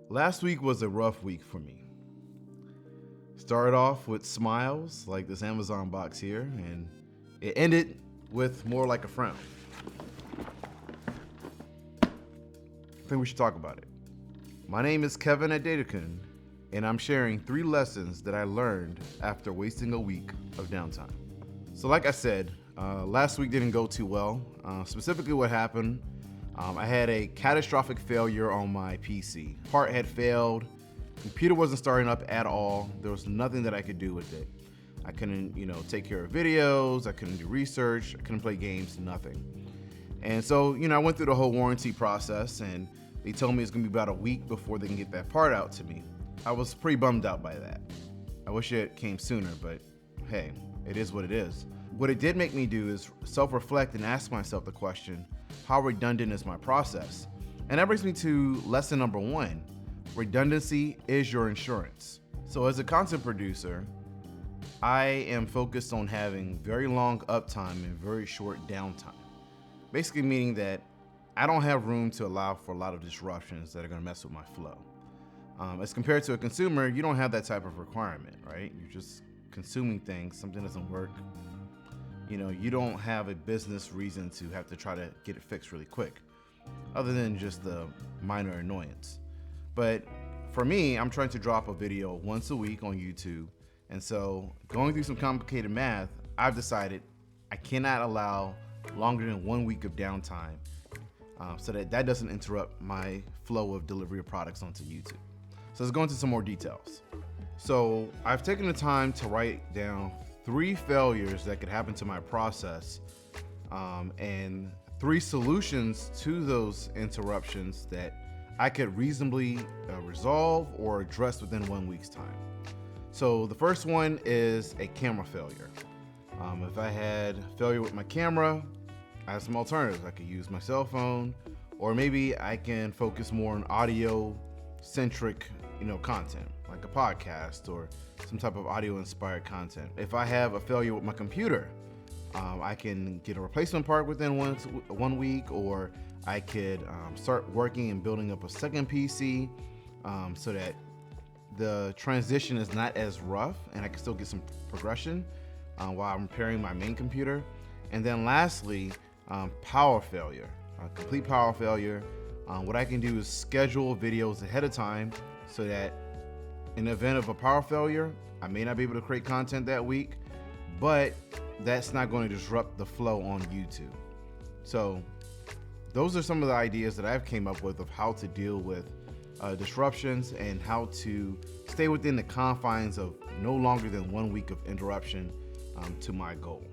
Last week was a rough week for me. Started off with smiles, like this Amazon box here, and it ended with more like a frown. I think we should talk about it. My name is Kevin at Datakun, and I'm sharing 3 lessons that I learned after wasting a week of downtime. So like I said, last week didn't go too well. Specifically what happened, I had a catastrophic failure on my PC. Part had failed, computer wasn't starting up at all. There was nothing that I could do with it. I couldn't, take care of videos, I couldn't do research, I couldn't play games, nothing. And so, I went through the whole warranty process and they told me it's gonna be about a week before they can get that part out to me. I was pretty bummed out by that. I wish it came sooner, but hey, it is what it is. What it did make me do is self-reflect and ask myself the question, how redundant is my process? And that brings me to lesson number 1. Redundancy is your insurance. So as a content producer, I am focused on having very long uptime and very short downtime. Basically meaning that I don't have room to allow for a lot of disruptions that are gonna mess with my flow. As compared to a consumer, you don't have that type of requirement, right? You're just consuming things, something doesn't work. You don't have a business reason to have to try to get it fixed really quick, other than just the minor annoyance. But for me, I'm trying to drop a video once a week on YouTube. And so going through some complicated math, I've decided I cannot allow longer than 1 week of downtime so that doesn't interrupt my flow of delivery of products onto YouTube. So let's go into some more details. So I've taken the time to write down 3 failures that could happen to my process and 3 solutions to those interruptions that I could reasonably resolve or address within 1 week's time. So the first one is a camera failure. If I had failure with my camera, I have some alternatives. I could use my cell phone, or maybe I can focus more on audio-centric, content, like a podcast or some type of audio-inspired content. If I have a failure with my computer, I can get a replacement part within 1 week, or I could start working and building up a second PC so that the transition is not as rough and I can still get some progression while I'm repairing my main computer. And then lastly, power failure, complete power failure. What I can do is schedule videos ahead of time so that in the event of a power failure, I may not be able to create content that week, but that's not going to disrupt the flow on YouTube. So those are some of the ideas that I've came up with of how to deal with disruptions and how to stay within the confines of no longer than 1 week of interruption to my goal.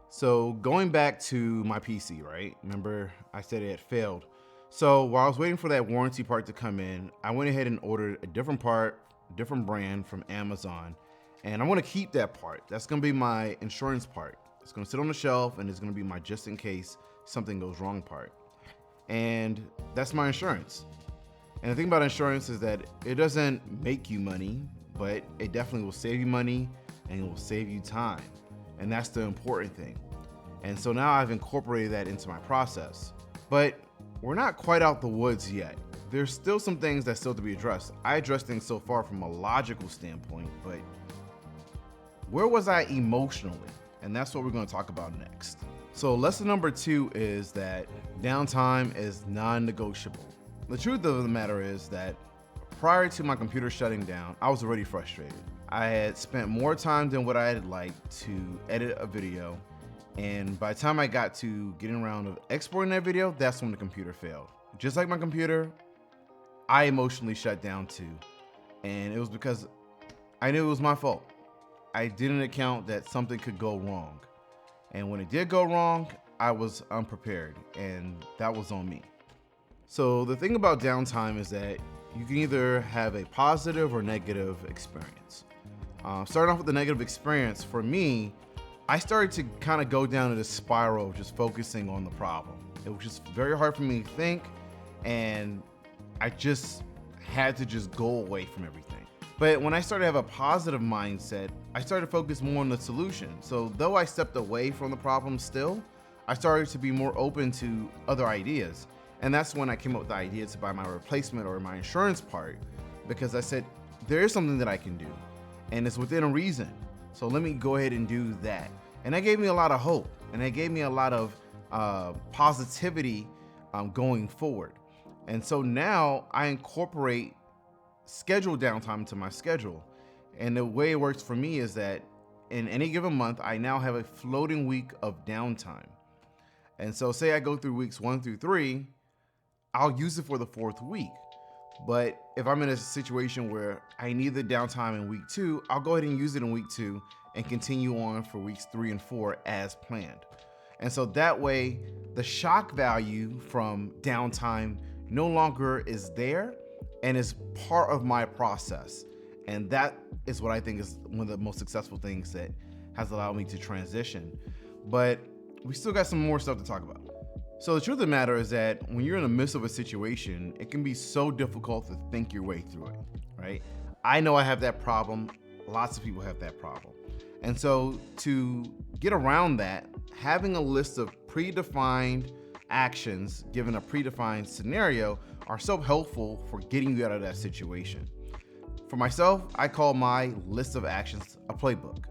So going back to my PC, right? Remember I said it had failed. So while I was waiting for that warranty part to come in, I went ahead and ordered a different part, different brand from Amazon. And I want to keep that part. That's going to be my insurance part. It's going to sit on the shelf and it's going to be my just in case something goes wrong part. And that's my insurance. And the thing about insurance is that it doesn't make you money, but it definitely will save you money and it will save you time. And that's the important thing. And so now I've incorporated that into my process. But we're not quite out the woods yet. There's still some things that still to be addressed. I addressed things so far from a logical standpoint, but where was I emotionally? And that's what we're going to talk about next. So lesson number 2 is that downtime is non-negotiable. The truth of the matter is that prior to my computer shutting down, I was already frustrated. I had spent more time than what I had liked to edit a video. And by the time I got to getting around to exporting that video, that's when the computer failed. Just like my computer, I emotionally shut down too. And it was because I knew it was my fault. I didn't account that something could go wrong. And when it did go wrong, I was unprepared, and that was on me. So the thing about downtime is that you can either have a positive or negative experience. Starting off with the negative experience, for me, I started to kind of go down to this spiral of just focusing on the problem. It was just very hard for me to think, and I just had to just go away from everything. But when I started to have a positive mindset, I started to focus more on the solution. So though I stepped away from the problem still, I started to be more open to other ideas. And that's when I came up with the idea to buy my replacement or my insurance part, because I said, there is something that I can do and it's within a reason. So let me go ahead and do that. And that gave me a lot of hope, and that gave me a lot of positivity going forward. And so now I incorporate scheduled downtime into my schedule. And the way it works for me is that in any given month, I now have a floating week of downtime. And so say I go through weeks 1 through 3, I'll use it for the 4th week. But if I'm in a situation where I need the downtime in week 2, I'll go ahead and use it in week 2 and continue on for weeks 3 and 4 as planned. And so that way, the shock value from downtime no longer is there and is part of my process. And that is what I think is one of the most successful things that has allowed me to transition. But we still got some more stuff to talk about. So the truth of the matter is that when you're in the midst of a situation, it can be so difficult to think your way through it, right? I know I have that problem. Lots of people have that problem. And so to get around that, having a list of predefined actions given a predefined scenario are so helpful for getting you out of that situation. For myself, I call my list of actions a playbook.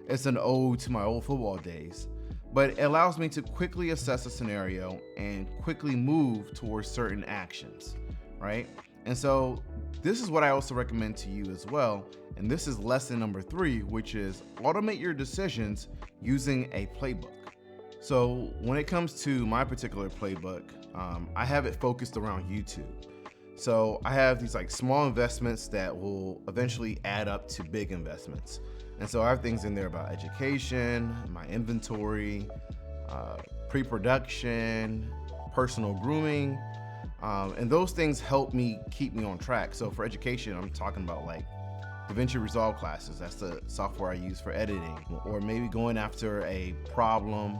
It's an ode to my old football days, but it allows me to quickly assess a scenario and quickly move towards certain actions, right? And so this is what I also recommend to you as well. And this is lesson number 3, which is automate your decisions using a playbook. So when it comes to my particular playbook, I have it focused around YouTube. So I have these like small investments that will eventually add up to big investments. And so I have things in there about education, my inventory, pre-production, personal grooming, and those things help me keep me on track. So for education, I'm talking about like DaVinci Resolve classes. That's the software I use for editing, or maybe going after a problem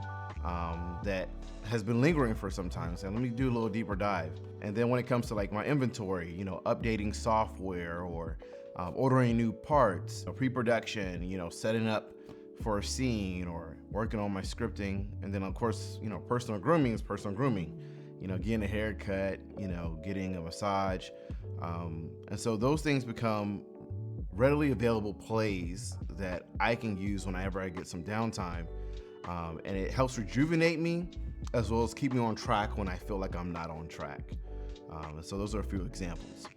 that has been lingering for some time. So let me do a little deeper dive. And then when it comes to like my inventory, updating software or ordering new parts, pre-production, setting up for a scene or working on my scripting. And then of course, personal grooming is personal grooming, getting a haircut, getting a massage. And so those things become readily available plays that I can use whenever I get some downtime. And it helps rejuvenate me as well as keep me on track when I feel like I'm not on track. And so those are a few examples.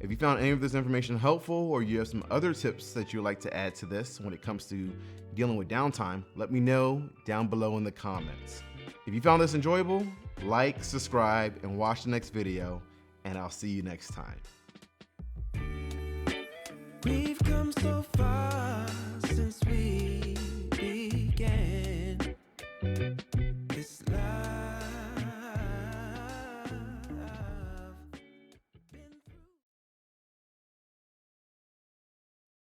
If you found any of this information helpful, or you have some other tips that you'd like to add to this when it comes to dealing with downtime, let me know down below in the comments. If you found this enjoyable, like, subscribe, and watch the next video, and I'll see you next time. We've come so far.